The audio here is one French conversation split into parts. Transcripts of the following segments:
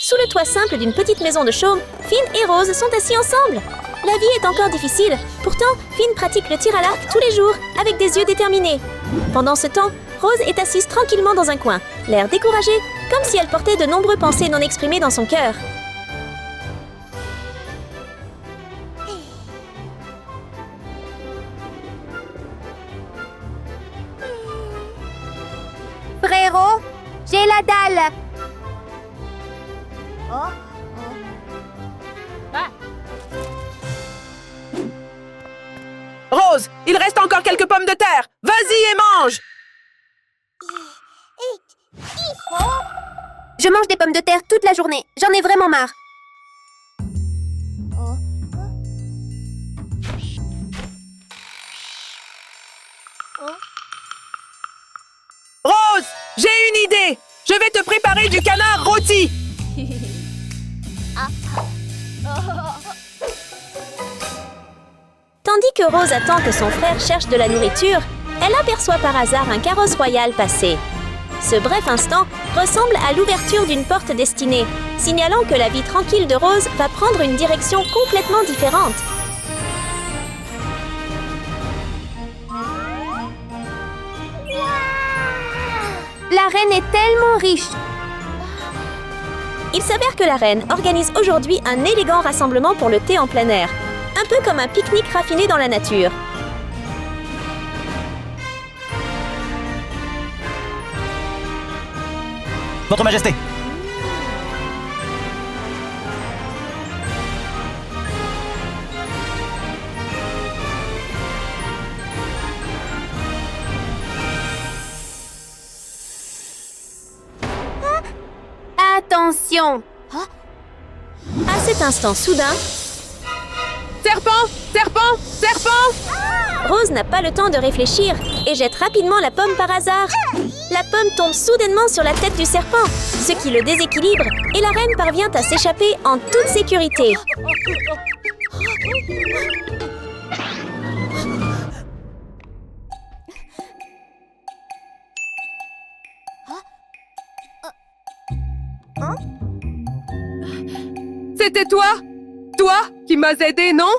Sous le toit simple d'une petite maison de chaume, Finn et Rose sont assis ensemble. La vie est encore difficile. Pourtant, Finn pratique le tir à l'arc tous les jours, avec des yeux déterminés. Pendant ce temps, Rose est assise tranquillement dans un coin, l'air découragé, comme si elle portait de nombreuses pensées non exprimées dans son cœur. Frérot, j'ai la dalle. Rose, il reste encore quelques pommes de terre. Vas-y et mange. Je mange des pommes de terre toute la journée. J'en ai vraiment marre. Rose, j'ai une idée. Je vais te préparer du canard rôti. Tandis que Rose attend que son frère cherche de la nourriture, elle aperçoit par hasard un carrosse royal passer. Ce bref instant ressemble à l'ouverture d'une porte destinée, signalant que la vie tranquille de Rose va prendre une direction complètement différente. La reine est tellement riche. Il s'avère que la reine organise aujourd'hui un élégant rassemblement pour le thé en plein air, un peu comme un pique-nique raffiné dans la nature. Votre Majesté! Attention. À cet instant soudain, Serpent, serpent, serpent. Rose n'a pas le temps de réfléchir et jette rapidement la pomme par hasard. La pomme tombe soudainement sur la tête du serpent, ce qui le déséquilibre et la reine parvient à s'échapper en toute sécurité. C'était toi? Toi qui m'as aidé, non?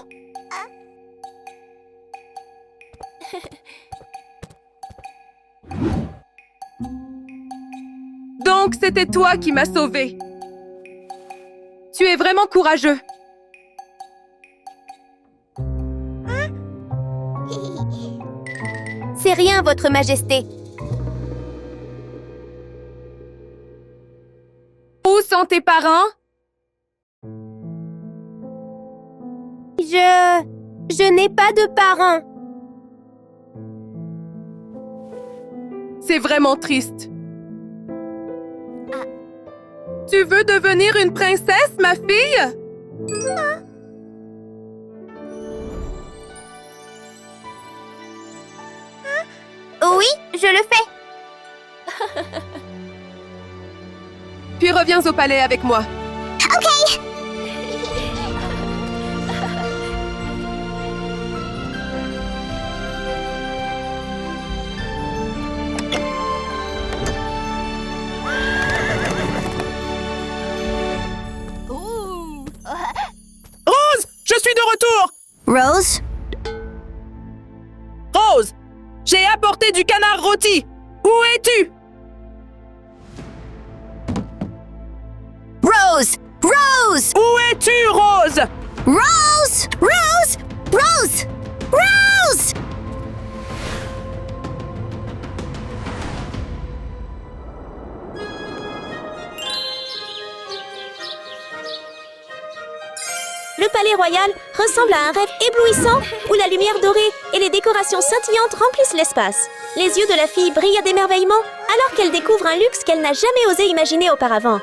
Donc, c'était toi qui m'as sauvé. Tu es vraiment courageux. C'est rien, Votre Majesté. Où sont tes parents? Je n'ai pas de parents. C'est vraiment triste. Tu veux devenir une princesse, ma fille? Oui, je le fais. Puis reviens au palais avec moi. Ok. Rose, je suis de retour! Rose? Rose, j'ai apporté du canard rôti. Où es-tu? Rose! Rose! Où es-tu, Rose? Rose! Rose! Rose! Rose! Le palais royal ressemble à un rêve éblouissant où la lumière dorée et les décorations scintillantes remplissent l'espace. Les yeux de la fille brillent d'émerveillement alors qu'elle découvre un luxe qu'elle n'a jamais osé imaginer auparavant.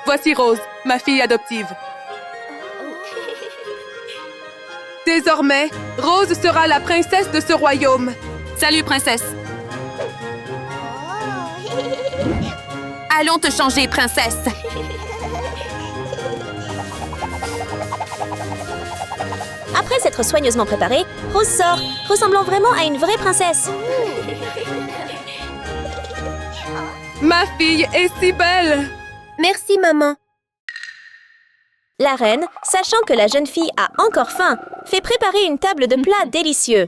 Voici Rose, ma fille adoptive. Désormais, Rose sera la princesse de ce royaume. Salut, princesse. Allons te changer, princesse. Après s'être soigneusement préparée, Rose sort, ressemblant vraiment à une vraie princesse. Ma fille est si belle! Merci, maman. La reine, sachant que la jeune fille a encore faim, fait préparer une table de plats délicieux.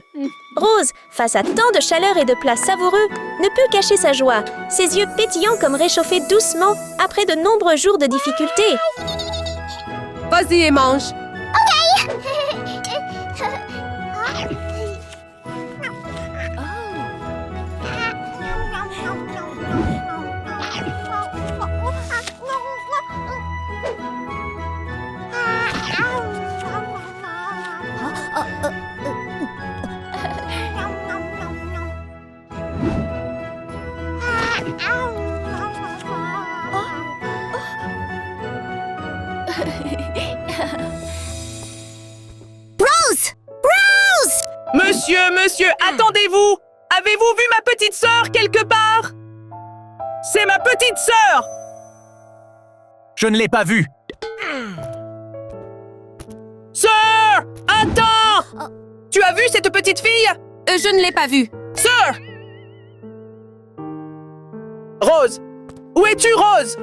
Rose, face à tant de chaleur et de plats savoureux, ne peut cacher sa joie, ses yeux pétillants comme réchauffés doucement après de nombreux jours de difficultés. Vas-y et mange. Rose! Rose! Monsieur, attendez-vous! Avez-vous vu ma petite sœur quelque part? C'est ma petite sœur! Je ne l'ai pas vue. Sœur! Attends! Tu as vu cette petite fille? Je ne l'ai pas vue. Sœur! Rose! Où es-tu, Rose?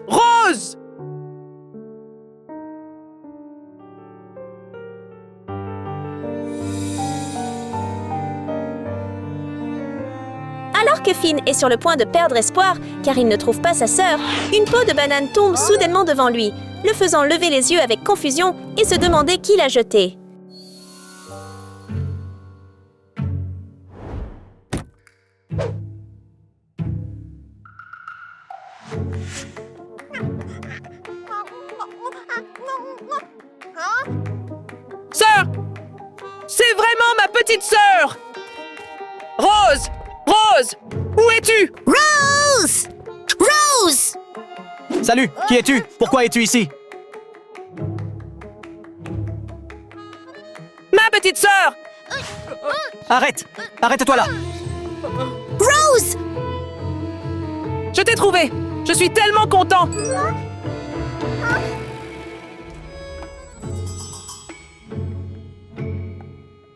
Rose! Alors que Finn est sur le point de perdre espoir, car il ne trouve pas sa sœur, une peau de banane tombe soudainement devant lui, le faisant lever les yeux avec confusion et se demander qui l'a jetée. Sœur! C'est vraiment ma petite sœur! Rose! Rose! Où es-tu? Rose! Rose! Salut, qui es-tu? Pourquoi es-tu ici? Ma petite sœur! Arrête! Arrête-toi là! Rose! Je t'ai trouvé! Je suis tellement content!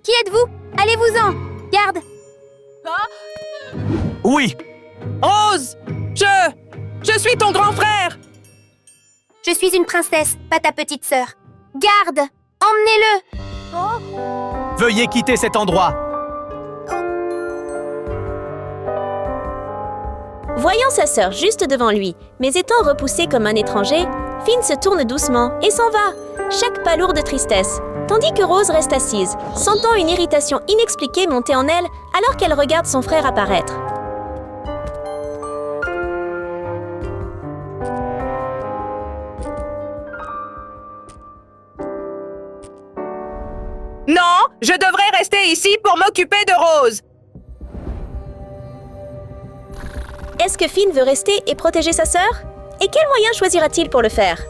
Qui êtes-vous? Allez-vous-en! Garde! Oui! Rose! Je suis ton grand frère! Je suis une princesse, pas ta petite sœur. Garde! Emmenez-le! Veuillez quitter cet endroit! Voyant sa sœur juste devant lui, mais étant repoussé comme un étranger, Finn se tourne doucement et s'en va, chaque pas lourd de tristesse, tandis que Rose reste assise, sentant une irritation inexpliquée monter en elle alors qu'elle regarde son frère apparaître. Non, je devrais rester ici pour m'occuper de Rose! Est-ce que Finn veut rester et protéger sa sœur? Et quel moyen choisira-t-il pour le faire?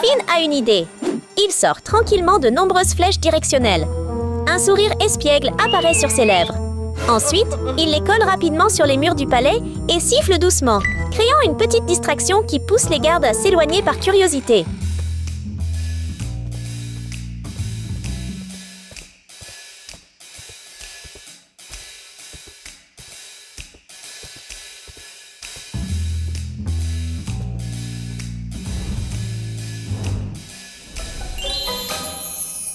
Finn a une idée. Il sort tranquillement de nombreuses flèches directionnelles. Un sourire espiègle apparaît sur ses lèvres. Ensuite, il les colle rapidement sur les murs du palais et siffle doucement, créant une petite distraction qui pousse les gardes à s'éloigner par curiosité.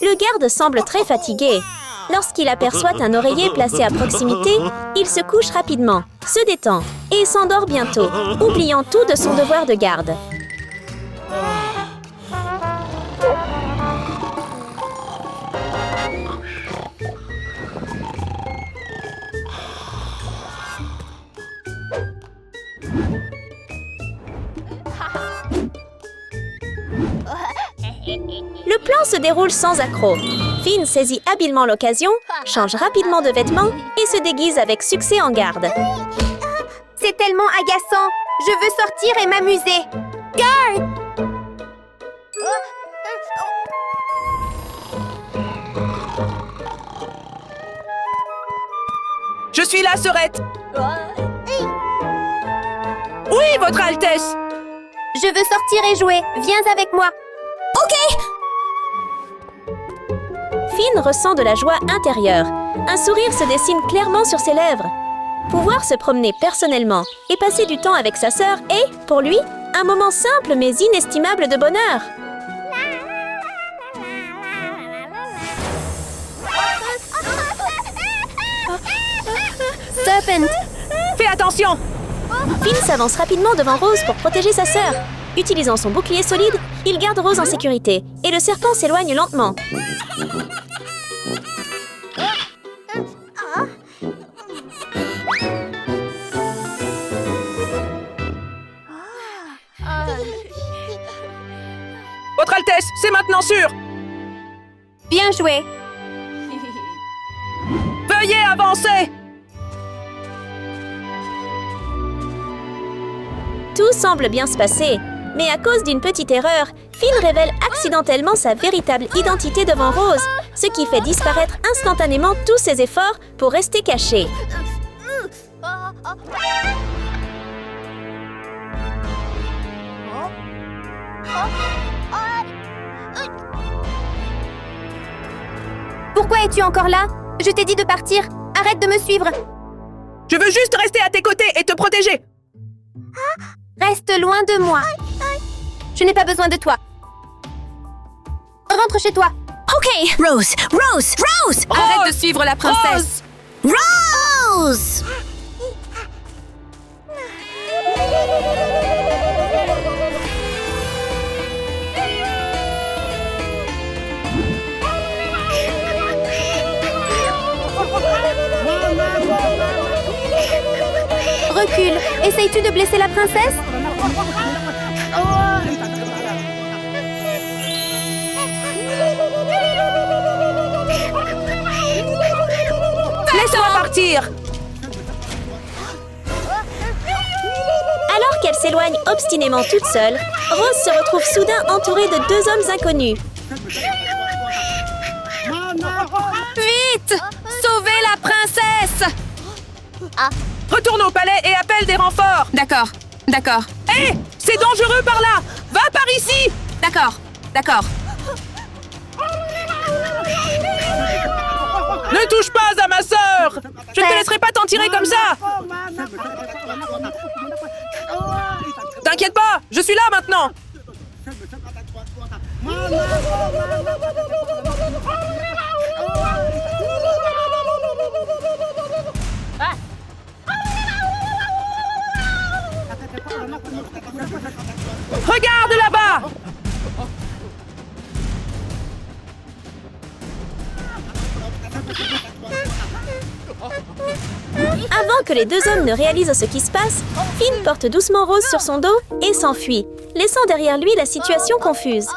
Le garde semble très fatigué. Lorsqu'il aperçoit un oreiller placé à proximité, il se couche rapidement, se détend et s'endort bientôt, oubliant tout de son devoir de garde. Le plan se déroule sans accroc. Finn saisit habilement l'occasion, change rapidement de vêtements et se déguise avec succès en garde. C'est tellement agaçant! Je veux sortir et m'amuser! Garde! Je suis là, sœurette! Oui, Votre Altesse! Je veux sortir et jouer. Viens avec moi. Ok! Finn ressent de la joie intérieure. Un sourire se dessine clairement sur ses lèvres. Pouvoir se promener personnellement et passer du temps avec sa sœur est, pour lui, un moment simple mais inestimable de bonheur. Serpent! Fais attention! Finn s'avance rapidement devant Rose pour protéger sa sœur. Utilisant son bouclier solide, il garde Rose en sécurité et le serpent s'éloigne lentement. Votre Altesse, c'est maintenant sûr! Bien joué! Veuillez avancer! Tout semble bien se passer, mais à cause d'une petite erreur, Finn révèle accidentellement sa véritable identité devant Rose, ce qui fait disparaître instantanément tous ses efforts pour rester caché. Pourquoi es-tu encore là? Je t'ai dit de partir. Arrête de me suivre. Je veux juste rester à tes côtés et te protéger! Reste loin de moi. Je n'ai pas besoin de toi. Rentre chez toi. Ok. Rose, Rose, Rose, Arrête de suivre la princesse. Rose. Recule. Essayes-tu de blesser la princesse? Laisse-moi partir! Alors qu'elle s'éloigne obstinément toute seule, Rose se retrouve soudain entourée de deux hommes inconnus. Vite! Sauvez la princesse! Retourne au palais et appelle des renforts! D'accord, d'accord, Hé! C'est dangereux par là! Va par ici! d'accord, d'accord. Ne touche pas à ma sœur! Je ne te laisserai pas t'en tirer comme ça! T'inquiète pas, je suis là maintenant! Regarde là-bas! Avant que les deux hommes ne réalisent ce qui se passe, Finn porte doucement Rose sur son dos et s'enfuit, laissant derrière lui la situation confuse.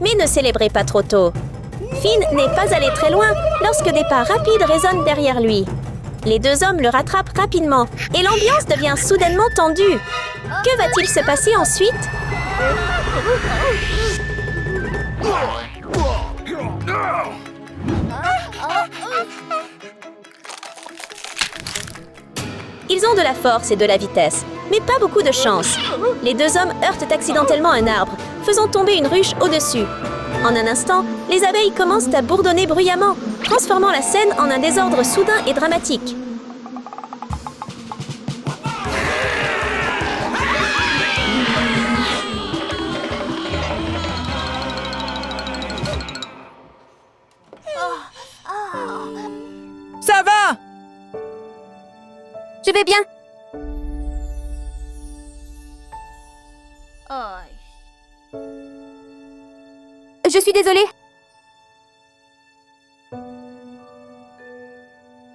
Mais ne célébrez pas trop tôt. Finn n'est pas allé très loin lorsque des pas rapides résonnent derrière lui. Les deux hommes le rattrapent rapidement et l'ambiance devient soudainement tendue. Que va-t-il se passer ensuite? Ils ont de la force et de la vitesse, mais pas beaucoup de chance. Les deux hommes heurtent accidentellement un arbre, faisant tomber une ruche au-dessus. En un instant, les abeilles commencent à bourdonner bruyamment, transformant la scène en un désordre soudain et dramatique. Ça va! Je vais bien. Je suis désolée.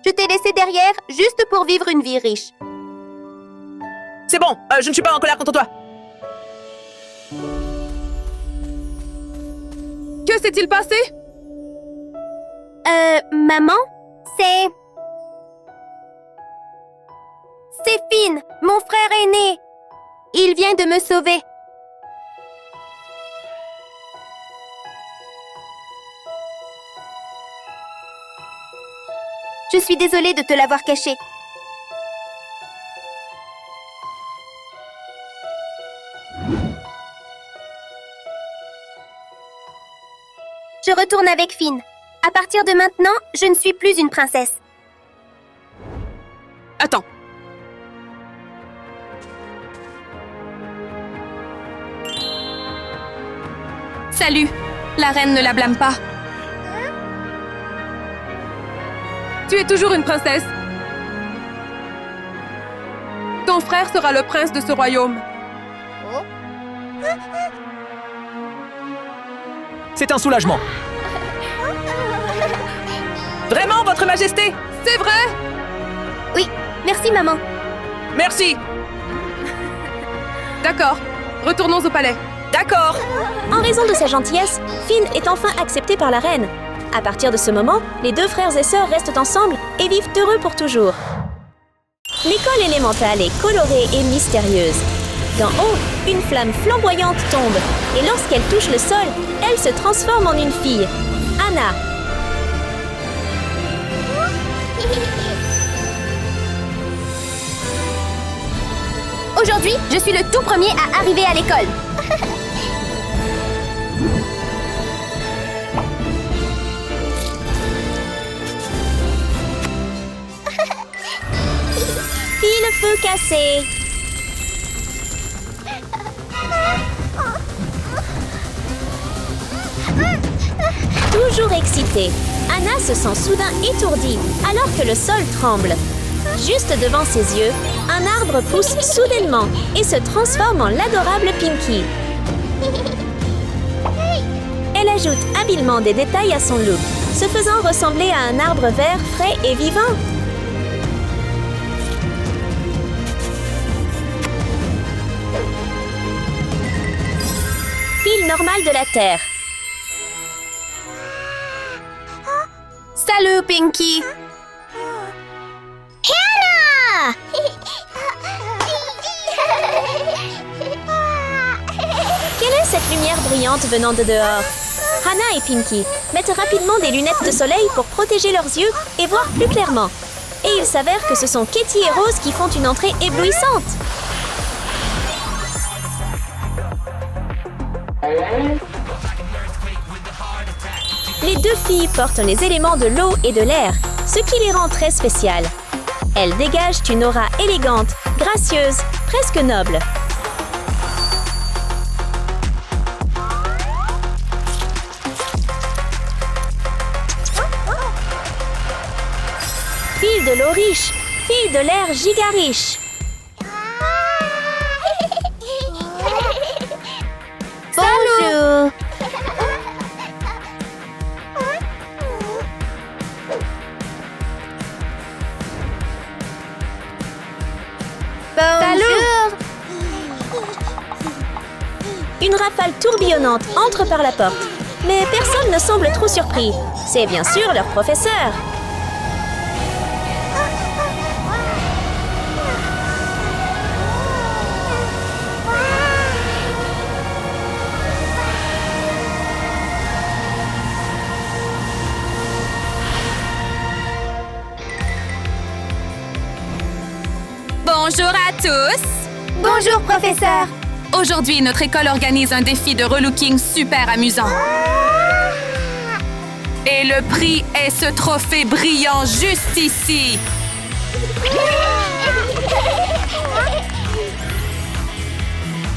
Je t'ai laissé derrière juste pour vivre une vie riche. C'est bon, je ne suis pas en colère contre toi. Que s'est-il passé? Maman, c'est Finn, mon frère aîné. Il vient de me sauver. Je suis désolée de te l'avoir caché. Je retourne avec Finn. À partir de maintenant, je ne suis plus une princesse. Attends. Salut. La reine ne la blâme pas. Tu es toujours une princesse. Ton frère sera le prince de ce royaume. C'est un soulagement. Vraiment, Votre Majesté? C'est vrai? Oui, merci maman. Merci. D'accord. Retournons au palais. D'accord. En raison de sa gentillesse, Finn est enfin accepté par la reine. À partir de ce moment, les deux frères et sœurs restent ensemble et vivent heureux pour toujours. L'école élémentale est colorée et mystérieuse. D'en haut, une flamme flamboyante tombe et lorsqu'elle touche le sol, elle se transforme en une fille, Anna. Aujourd'hui, je suis le tout premier à arriver à l'école. Fille le feu cassé. Toujours excitée, Anna se sent soudain étourdie alors que le sol tremble. Juste devant ses yeux, un arbre pousse soudainement et se transforme en l'adorable Pinky. Elle ajoute habilement des détails à son look, se faisant ressembler à un arbre vert frais et vivant. Fille normale de la Terre. Salut, Pinky. Hannah! Quelle est cette lumière brillante venant de dehors? Hannah et Pinky mettent rapidement des lunettes de soleil pour protéger leurs yeux et voir plus clairement. Et il s'avère que ce sont Katie et Rose qui font une entrée éblouissante. Les deux filles portent les éléments de l'eau et de l'air, ce qui les rend très spéciales. Elles dégagent une aura élégante, gracieuse, presque noble. Fille de l'eau riche, fille de l'air giga riche. Bonjour. Bonjour. Une rafale tourbillonnante entre par la porte. Mais personne ne semble trop surpris. C'est bien sûr leur professeur. Bonjour à tous! Bonjour, professeur. Aujourd'hui, notre école organise un défi de relooking super amusant. Et le prix est ce trophée brillant juste ici.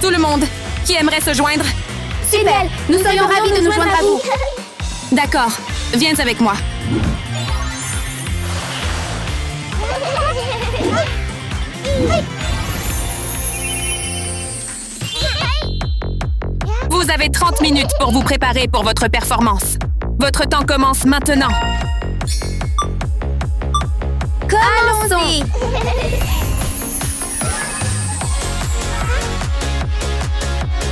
Tout le monde, qui aimerait se joindre? Super, nous serions ravis de nous joindre à vous. D'accord, viens avec moi. Vous avez 30 minutes pour vous préparer pour votre performance. Votre temps commence maintenant. Allons-y.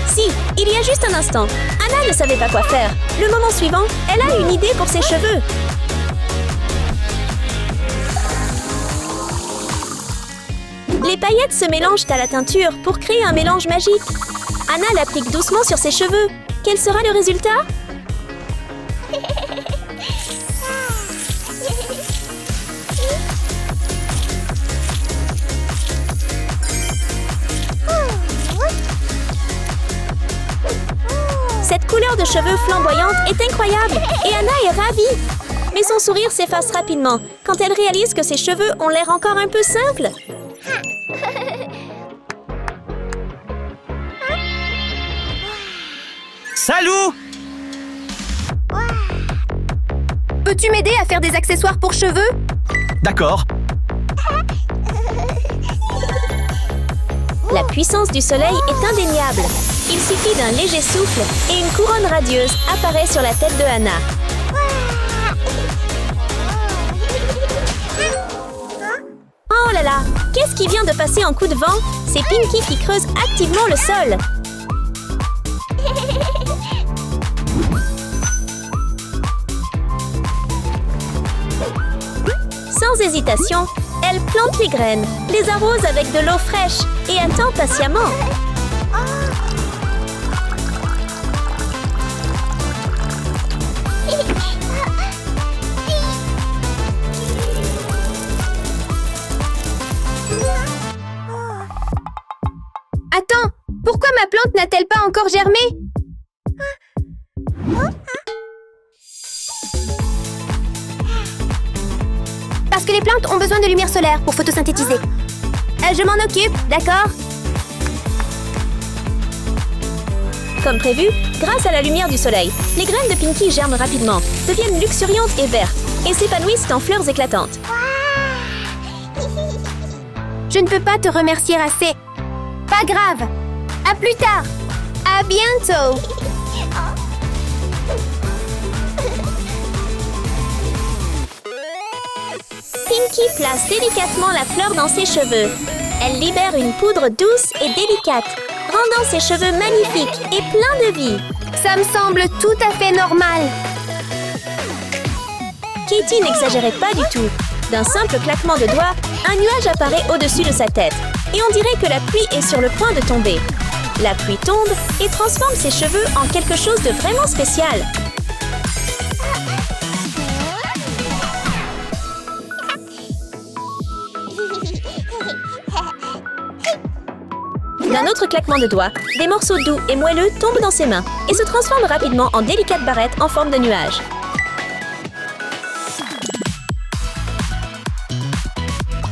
Si, il y a juste un instant, Anna ne savait pas quoi faire. Le moment suivant, elle a une idée pour ses cheveux. Les paillettes se mélangent à la teinture pour créer un mélange magique. Anna l'applique doucement sur ses cheveux. Quel sera le résultat? Cette couleur de cheveux flamboyante est incroyable et Anna est ravie. Mais son sourire s'efface rapidement quand elle réalise que ses cheveux ont l'air encore un peu simples. Salut! Peux-tu m'aider à faire des accessoires pour cheveux? D'accord. La puissance du soleil est indéniable. Il suffit d'un léger souffle et une couronne radieuse apparaît sur la tête de Anna. Oh là là! Qu'est-ce qui vient de passer en coup de vent? C'est Pinky qui creuse activement le sol. Sans hésitation, elle plante les graines, les arrose avec de l'eau fraîche et attend patiemment. Attends, pourquoi ma plante n'a-t-elle pas encore germé? Parce que les plantes ont besoin de lumière solaire pour photosynthétiser. Je m'en occupe, d'accord? Comme prévu, grâce à la lumière du soleil, les graines de Pinky germent rapidement, deviennent luxuriantes et vertes, et s'épanouissent en fleurs éclatantes. Je ne peux pas te remercier assez. Pas grave. À plus tard. À bientôt. Pinky place délicatement la fleur dans ses cheveux. Elle libère une poudre douce et délicate, rendant ses cheveux magnifiques et pleins de vie. Ça me semble tout à fait normal. Katie n'exagérait pas du tout. D'un simple claquement de doigts, un nuage apparaît au-dessus de sa tête. Et on dirait que la pluie est sur le point de tomber. La pluie tombe et transforme ses cheveux en quelque chose de vraiment spécial. D'un autre claquement de doigts, des morceaux doux et moelleux tombent dans ses mains et se transforment rapidement en délicates barrettes en forme de nuage.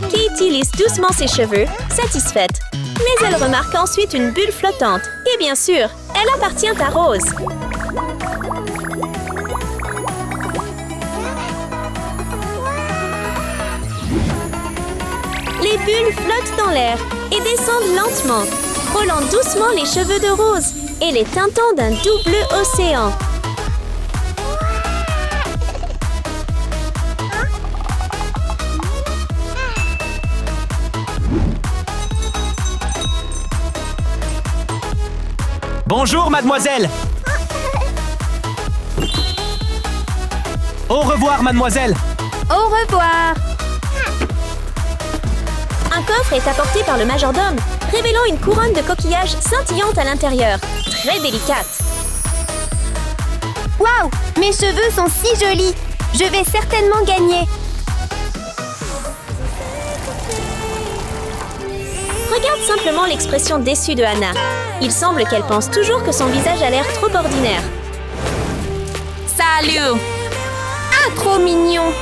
Katie lisse doucement ses cheveux, satisfaite. Mais elle remarque ensuite une bulle flottante. Et bien sûr, elle appartient à Rose. Les bulles flottent dans l'air et descendent lentement, frôlant doucement les cheveux de Rose et les teintant d'un doux bleu océan. Bonjour, mademoiselle! Au revoir, mademoiselle! Au revoir. Un coffre est apporté par le majordome, révélant une couronne de coquillages scintillante à l'intérieur, très délicate. Waouh, mes cheveux sont si jolis. Je vais certainement gagner. Regarde simplement l'expression déçue de Anna. Il semble qu'elle pense toujours que son visage a l'air trop ordinaire. Salut! Ah, trop mignon.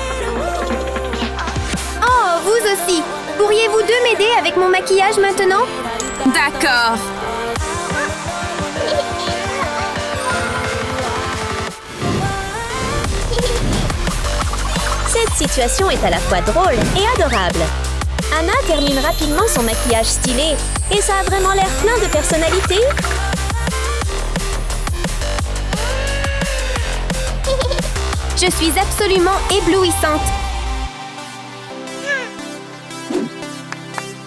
Oh, vous aussi. Pourriez-vous deux m'aider avec mon maquillage maintenant? D'accord. Cette situation est à la fois drôle et adorable. Anna termine rapidement son maquillage stylé et ça a vraiment l'air plein de personnalité. Je suis absolument éblouissante.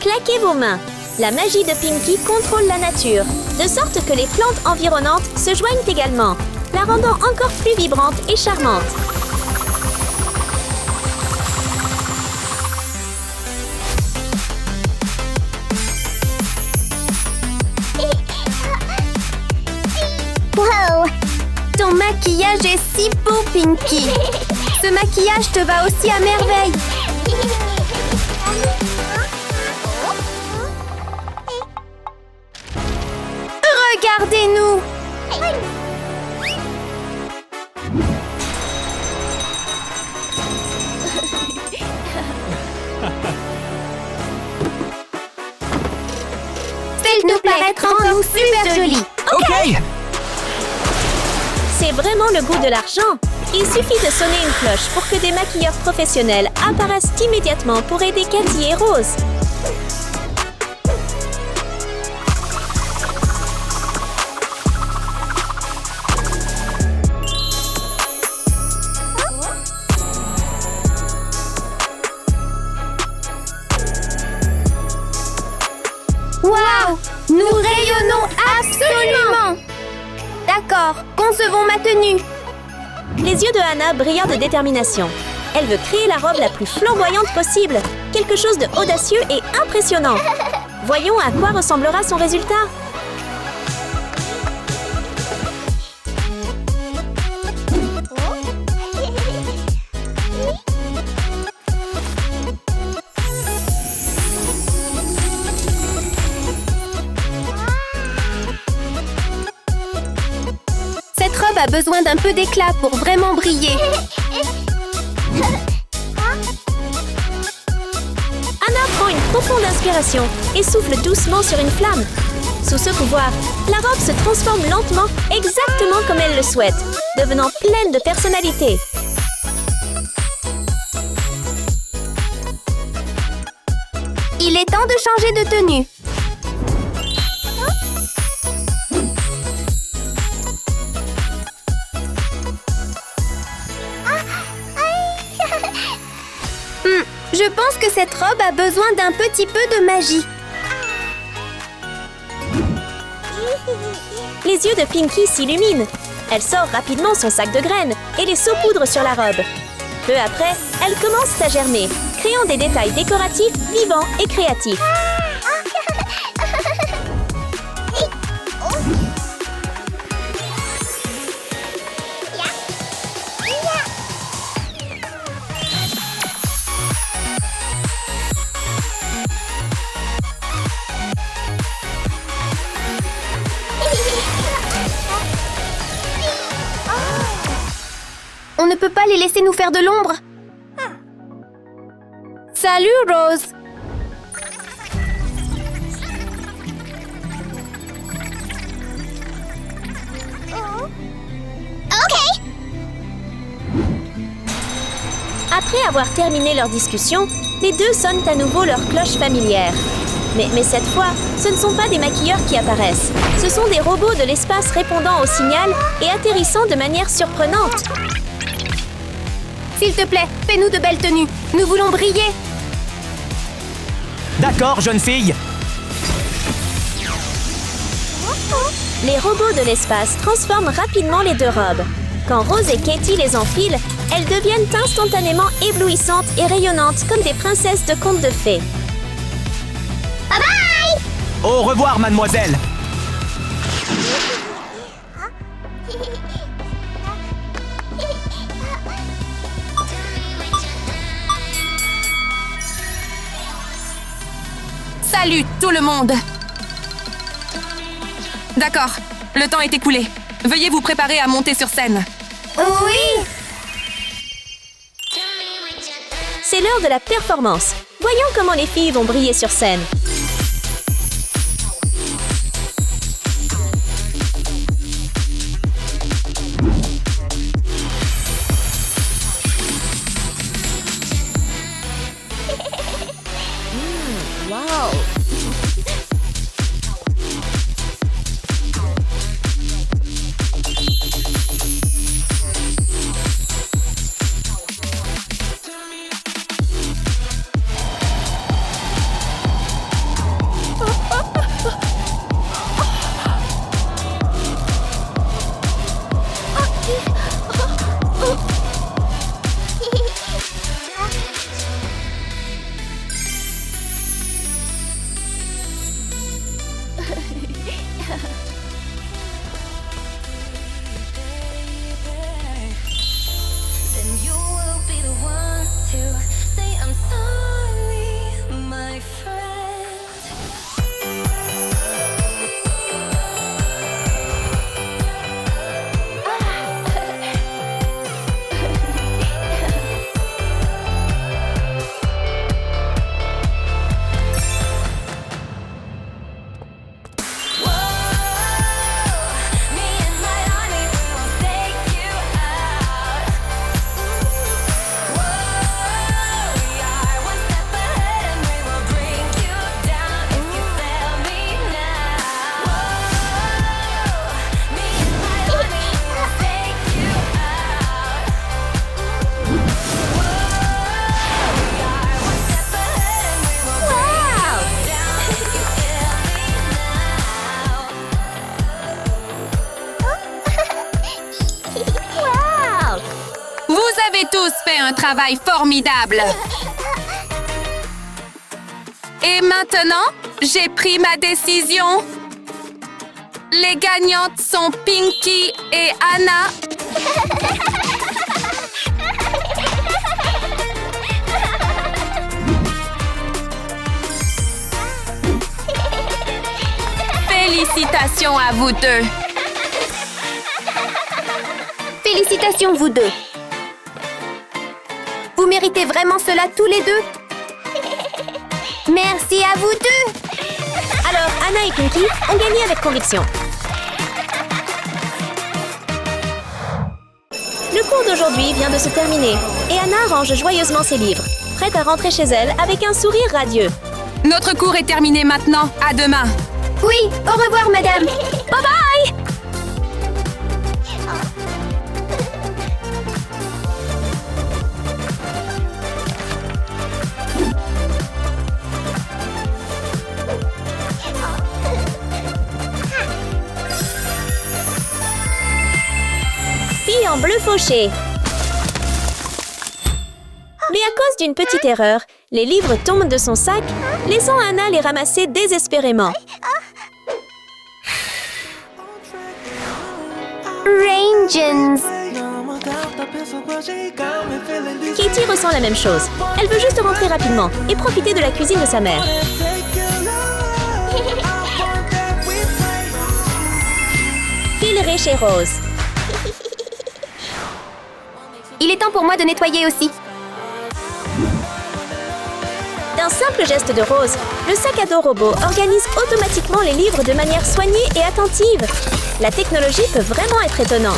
Claquez vos mains. La magie de Pinky contrôle la nature, de sorte que les plantes environnantes se joignent également, la rendant encore plus vibrante et charmante. Wow! Ton maquillage est si beau, Pinky. Ce maquillage te va aussi à merveille. Regardez-nous! Rends-nous super jolis. Ok. C'est vraiment le goût de l'argent. Il suffit de sonner une cloche pour que des maquilleurs professionnels apparaissent immédiatement pour aider Cathy et Rose. Waouh! Nous rayonnons absolument! D'accord, concevons ma tenue. Les yeux de Hannah brillent de détermination. Elle veut créer la robe la plus flamboyante possible. Quelque chose de audacieux et impressionnant. Voyons à quoi ressemblera son résultat. Cette robe a besoin d'un peu d'éclat pour vraiment briller. Hannah prend une profonde inspiration et souffle doucement sur une flamme. Sous ce pouvoir, la robe se transforme lentement, exactement comme elle le souhaite, devenant pleine de personnalité. Il est temps de changer de tenue. Je pense que cette robe a besoin d'un petit peu de magie. Les yeux de Pinky s'illuminent. Elle sort rapidement son sac de graines et les saupoudre sur la robe. Peu après, elle commence à germer, créant des détails décoratifs, vivants et créatifs. On ne peut pas les laisser nous faire de l'ombre. Salut, Rose. Après avoir terminé leur discussion, les deux sonnent à nouveau leur cloche familière. Mais cette fois, ce ne sont pas des maquilleurs qui apparaissent. Ce sont des robots de l'espace répondant au signal et atterrissant de manière surprenante. S'il te plaît, fais-nous de belles tenues. Nous voulons briller. D'accord, jeune fille. Les robots de l'espace transforment rapidement les deux robes. Quand Rose et Katie les enfilent, elles deviennent instantanément éblouissantes et rayonnantes comme des princesses de contes de fées. Au revoir, mademoiselle. Salut tout le monde! D'accord, le temps est écoulé. Veuillez vous préparer à monter sur scène. Oui! C'est l'heure de la performance. Voyons comment les filles vont briller sur scène. Rose fait un travail formidable. Et maintenant, j'ai pris ma décision. Les gagnantes sont Pinky et Anna. Félicitations à vous deux. Félicitations, vous deux. Vous méritez vraiment cela tous les deux. Merci à vous deux. Alors, Anna et Pinky ont gagné avec conviction. Le cours d'aujourd'hui vient de se terminer et Anna range joyeusement ses livres, prête à rentrer chez elle avec un sourire radieux. Notre cours est terminé maintenant. À demain. Oui, au revoir, madame. Bye bye! Fille en bleu fauché. Mais à cause d'une petite erreur, les livres tombent de son sac, laissant Anna les ramasser désespérément. Rangens. Katie ressent la même chose. Elle veut juste rentrer rapidement et profiter de la cuisine de sa mère. Filerai chez Rose. Il est temps pour moi de nettoyer aussi. D'un simple geste de Rose, le sac à dos robot organise automatiquement les livres de manière soignée et attentive. La technologie peut vraiment être étonnante.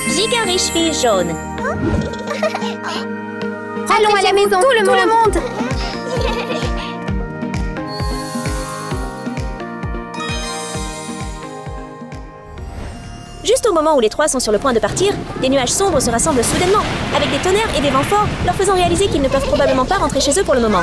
Giga riche fille jaune. Allons à la maison, tout le monde. Juste au moment où les trois sont sur le point de partir, des nuages sombres se rassemblent soudainement, avec des tonnerres et des vents forts, leur faisant réaliser qu'ils ne peuvent probablement pas rentrer chez eux pour le moment.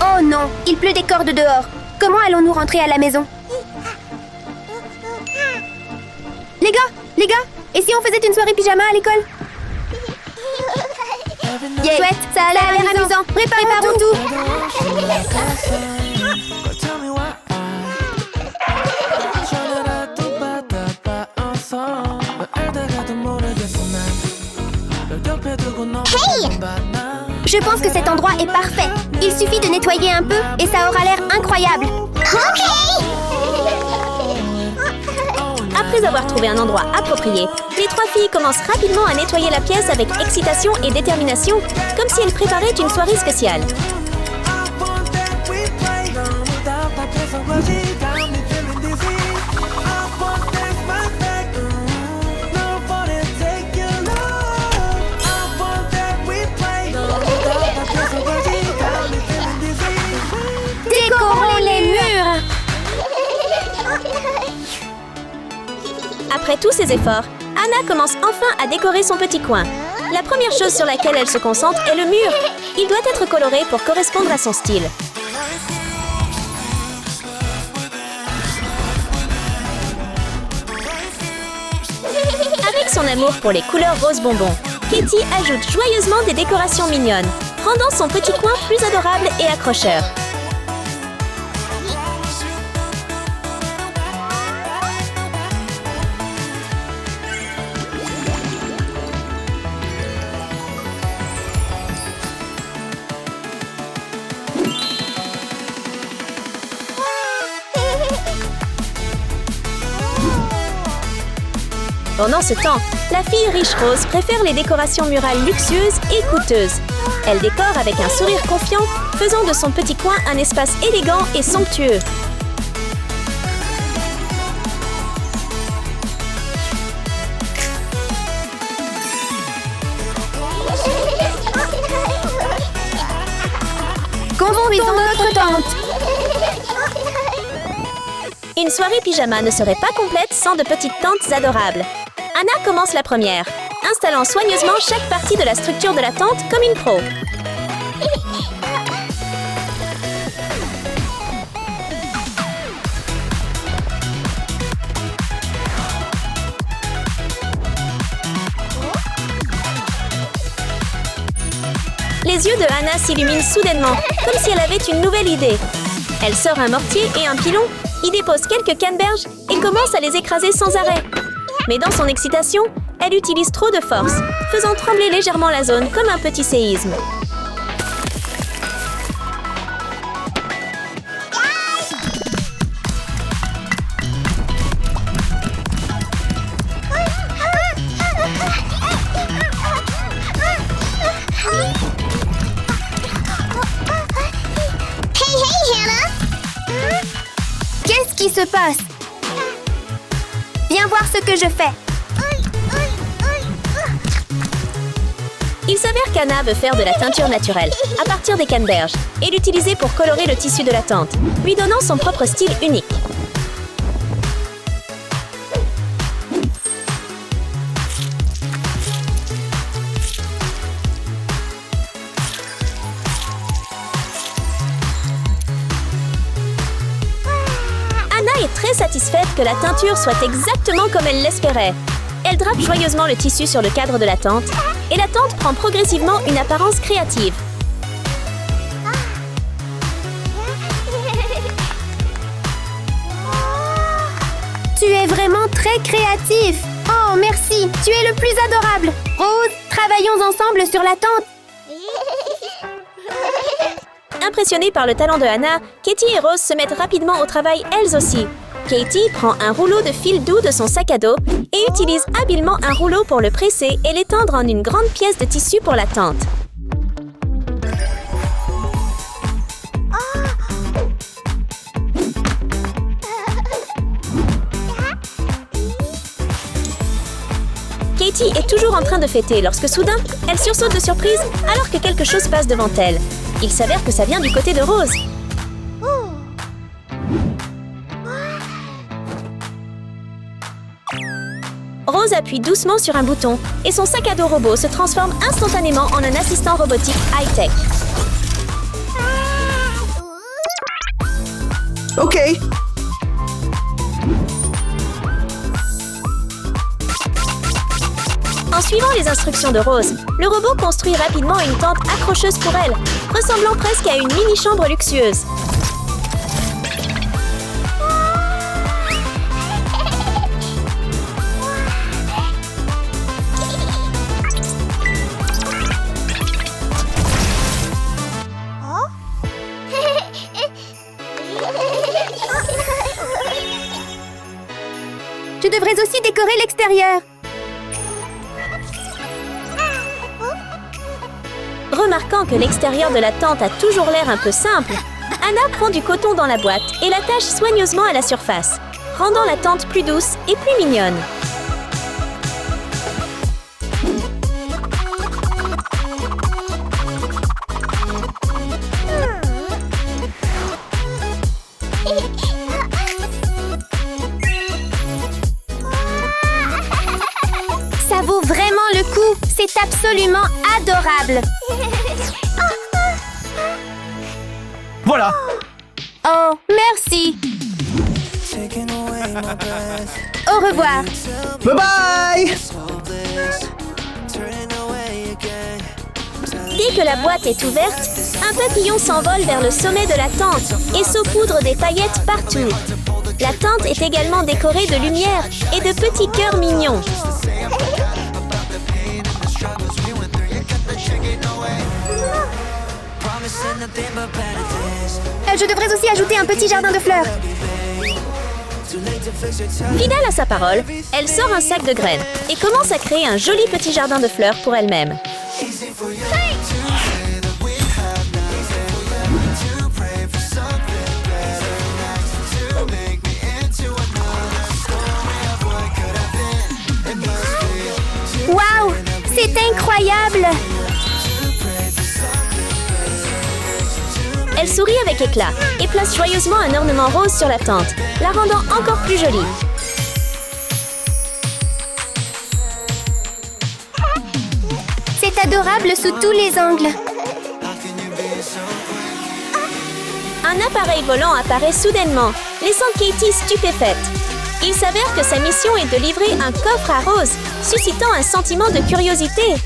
Oh non, il pleut des cordes dehors. Comment allons-nous rentrer à la maison? Les gars, et si on faisait une soirée pyjama à l'école? Yeah. Chouette, ça a l'air amusant. Préparons tout. Hey! Je pense que cet endroit est parfait. Il suffit de nettoyer un peu et ça aura l'air incroyable. Ok! Après avoir trouvé un endroit approprié, les trois filles commencent rapidement à nettoyer la pièce avec excitation et détermination, comme si elles préparaient une soirée spéciale. Décorons les murs! Après tous ces efforts, Anna commence enfin à décorer son petit coin. La première chose sur laquelle elle se concentre est le mur. Il doit être coloré pour correspondre à son style. Avec son amour pour les couleurs rose bonbon, Katie ajoute joyeusement des décorations mignonnes, rendant son petit coin plus adorable et accrocheur. Pendant ce temps, la fille riche Rose préfère les décorations murales luxueuses et coûteuses. Elle décore avec un sourire confiant, faisant de son petit coin un espace élégant et somptueux. Construisons notre tente. Une soirée pyjama ne serait pas complète sans de petites tentes adorables. Anna commence la première, installant soigneusement chaque partie de la structure de la tente comme une pro. Les yeux de Anna s'illuminent soudainement, comme si elle avait une nouvelle idée. Elle sort un mortier et un pilon, y dépose quelques canneberges et commence à les écraser sans arrêt. Mais dans son excitation, elle utilise trop de force, faisant trembler légèrement la zone comme un petit séisme. Qu'est-ce qui se passe? Viens voir ce que je fais. Il s'avère qu'Anna veut faire de la teinture naturelle, à partir des canneberges, et l'utiliser pour colorer le tissu de la tente, lui donnant son propre style unique. Anna est très satisfaite que la teinture soit exactement comme elle l'espérait. Elle drape joyeusement le tissu sur le cadre de la tente, et la tente prend progressivement une apparence créative. Tu es vraiment très créatif. Oh, merci. Tu es le plus adorable. Rose, travaillons ensemble sur la tente. Impressionnées par le talent de Anna, Katie et Rose se mettent rapidement au travail elles aussi. Katie prend un rouleau de fil doux de son sac à dos et utilise habilement un rouleau pour le presser et l'étendre en une grande pièce de tissu pour la tente. Katie est toujours en train de fêter lorsque soudain, elle sursaute de surprise alors que quelque chose passe devant elle. Il s'avère que ça vient du côté de Rose. Rose appuie doucement sur un bouton et son sac à dos robot se transforme instantanément en un assistant robotique high-tech. OK. En suivant les instructions de Rose, le robot construit rapidement une tente accrocheuse pour elle, ressemblant presque à une mini-chambre luxueuse. Tu devrais aussi décorer l'extérieur. Remarquant que l'extérieur de la tente a toujours l'air un peu simple, Anna prend du coton dans la boîte et l'attache soigneusement à la surface, rendant la tente plus douce et plus mignonne. Ça vaut vraiment le coup. C'est absolument adorable. Voilà. Oh, merci. Au revoir. Bye bye. Dès que la boîte est ouverte, un papillon s'envole vers le sommet de la tente et saupoudre des paillettes partout. La tente est également décorée de lumière et de petits cœurs mignons. Je devrais aussi ajouter un petit jardin de fleurs. Fidèle à sa parole, elle sort un sac de graines et commence à créer un joli petit jardin de fleurs pour elle-même. Waouh, c'est incroyable! Elle sourit avec éclat et place joyeusement un ornement rose sur la tente, la rendant encore plus jolie. C'est adorable sous tous les angles. Un appareil volant apparaît soudainement, laissant Katie stupéfaite. Il s'avère que sa mission est de livrer un coffre à Rose, suscitant un sentiment de curiosité.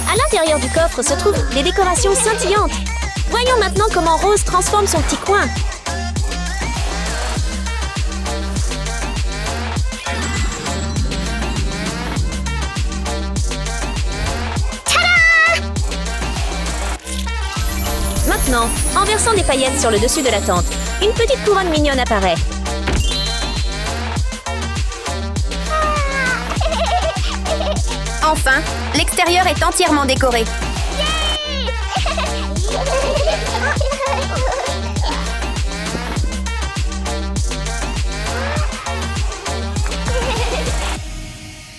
À l'intérieur du coffre se trouvent des décorations scintillantes. Voyons maintenant comment Rose transforme son petit coin. Maintenant, en versant des paillettes sur le dessus de la tente, une petite couronne mignonne apparaît. Enfin, l'extérieur est entièrement décoré.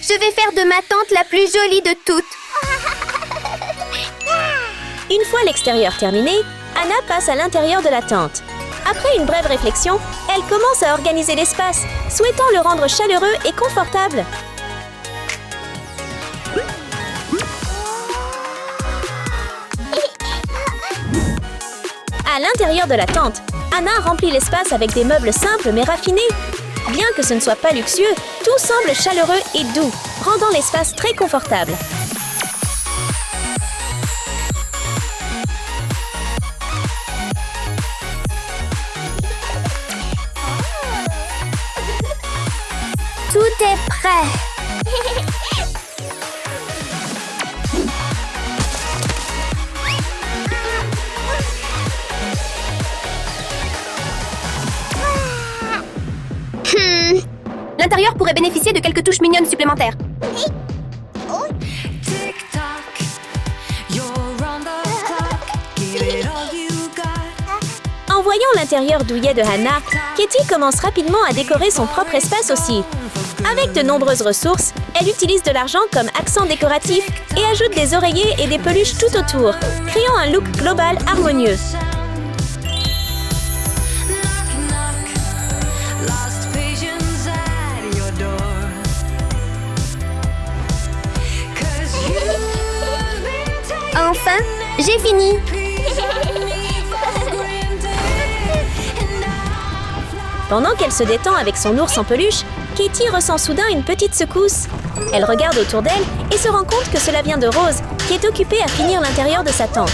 Je vais faire de ma tente la plus jolie de toutes. Une fois l'extérieur terminé, Anna passe à l'intérieur de la tente. Après une brève réflexion, elle commence à organiser l'espace, souhaitant le rendre chaleureux et confortable. À l'intérieur de la tente, Anna remplit l'espace avec des meubles simples mais raffinés. Bien que ce ne soit pas luxueux, tout semble chaleureux et doux, rendant l'espace très confortable. Tout est prêt. L'intérieur pourrait bénéficier de quelques touches mignonnes supplémentaires. En voyant l'intérieur douillet de Hannah, Katie commence rapidement à décorer son propre espace aussi. Avec de nombreuses ressources, elle utilise de l'argent comme accent décoratif et ajoute des oreillers et des peluches tout autour, créant un look global harmonieux. Enfin, j'ai fini. Pendant qu'elle se détend avec son ours en peluche, Katie ressent soudain une petite secousse. Elle regarde autour d'elle et se rend compte que cela vient de Rose, qui est occupée à finir l'intérieur de sa tente.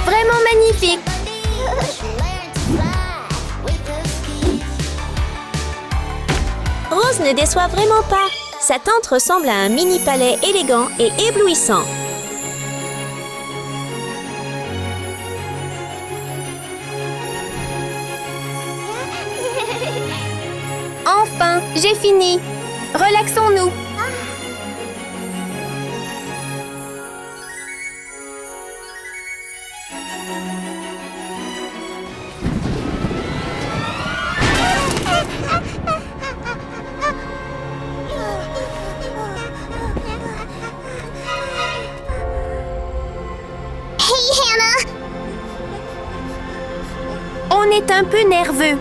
Vraiment magnifique. Rose ne déçoit vraiment pas. Sa tente ressemble à un mini palais élégant et éblouissant. Enfin, j'ai fini. Relaxons-nous. Hey, Hannah! On est un peu nerveux.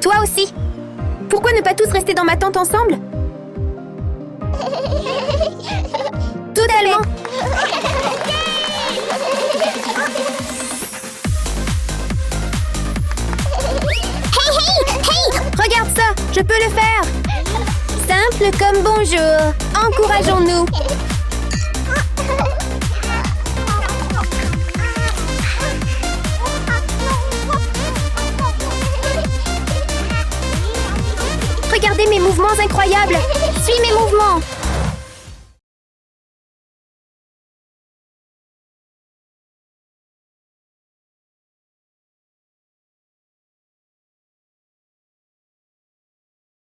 Toi aussi. Pourquoi ne pas tous rester dans ma tente ensemble? Totalement. Hey! Regarde ça, je peux le faire. Simple comme bonjour. Encourageons-nous. Regardez mes mouvements incroyables. Suis mes mouvements.